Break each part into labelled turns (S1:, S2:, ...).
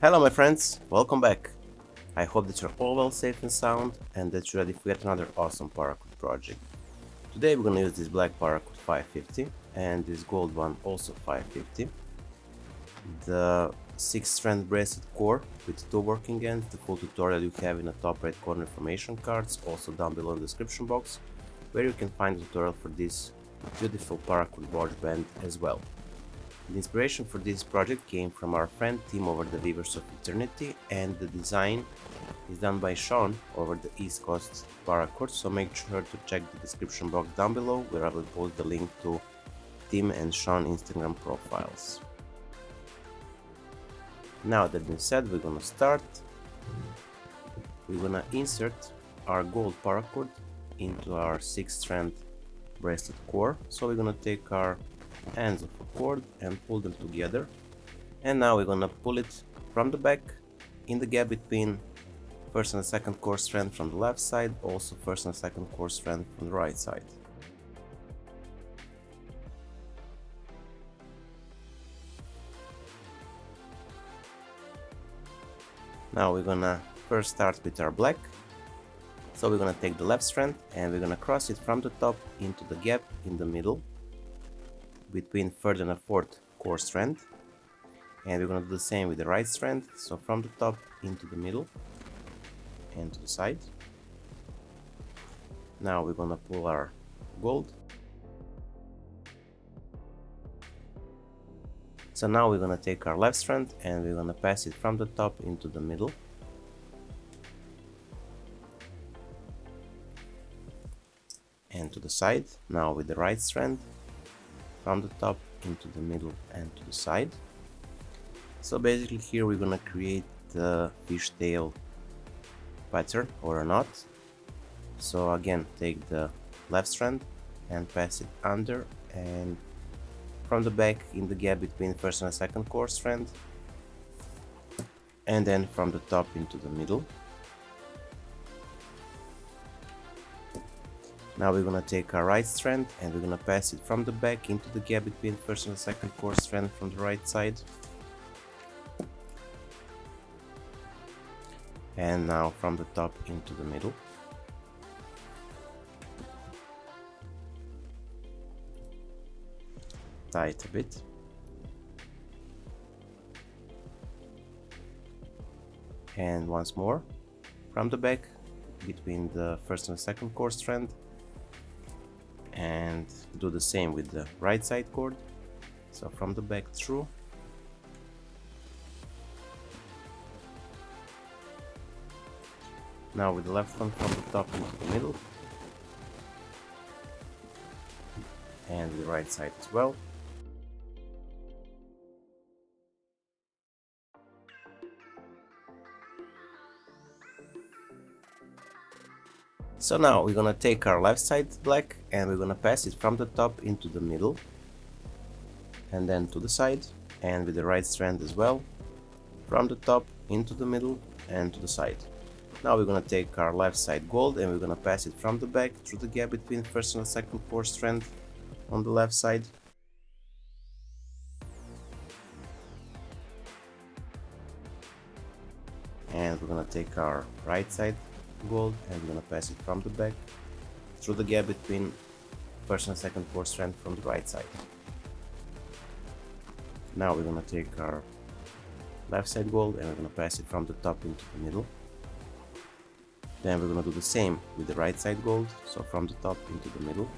S1: Hello my friends, welcome back. I hope that you're all well, safe and sound and that you're ready for yet another awesome Paracord project. Today we're gonna use this black Paracord 550 and this gold one also 550. The 6-strand bracelet core with 2 working ends. The full tutorial you have in the top right corner information cards, also down below in the description box, where you can find the tutorial for this beautiful Paracord watch band as well. The inspiration for this project came from our friend Tim over the Weavers of Eternity, and the design is done by Sean over the East Coast Paracord, so make sure to check the description box down below where I will post the link to Tim and Sean Instagram profiles. Now that being said, we're gonna start. We're gonna insert our gold paracord into our 6-strand bracelet core. So we're gonna take our ends of a cord and pull them together, and now we're gonna pull it from the back in the gap between first and second core strand from the left side, also first and second core strand from the right side. Now we're gonna first start with our black. So we're gonna take the left strand and we're gonna cross it from the top into the gap in the middle between third and a fourth core strand, and we're gonna do the same with the right strand, so from the top into the middle and to the side. Now we're gonna pull our gold. So now we're gonna take our left strand and we're gonna pass it from the top into the middle and to the side. Now with the right strand from the top into the middle and to the side. So basically here we're gonna create the fishtail pattern or a knot. So again, take the left strand and pass it under and from the back in the gap between first and second core strand, and then from the top into the middle. Now we're gonna take our right strand and we're gonna pass it from the back into the gap between first and second core strand from the right side. And now from the top into the middle. Tie it a bit. And once more from the back between the first and second core strand, and do the same with the right side cord. So from the back through, now with the left one from the top into the middle, and the right side as well. So now we're gonna take our left side black and we're gonna pass it from the top into the middle and then to the side, and with the right strand as well, from the top into the middle and to the side. Now we're gonna take our left side gold and we're gonna pass it from the back through the gap between first and second core strand on the left side. And we're gonna take our right side gold and we're gonna pass it from the back through the gap between first and second core strand from the right side. Now we're gonna take our left side gold and we're gonna pass it from the top into the middle. Then we're gonna do the same with the right side gold, so from the top into the middle.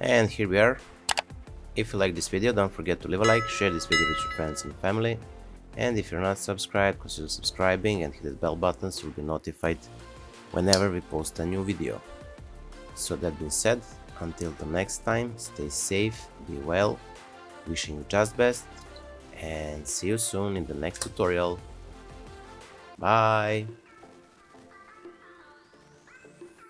S1: And here we are. If you like this video, don't forget to leave a like, share this video with your friends and family, and if you're not subscribed, consider subscribing and hit the bell button so you'll be notified whenever we post a new video. So that being said, until the next time, stay safe, be well, wishing you just best, and see you soon in the next tutorial. Bye!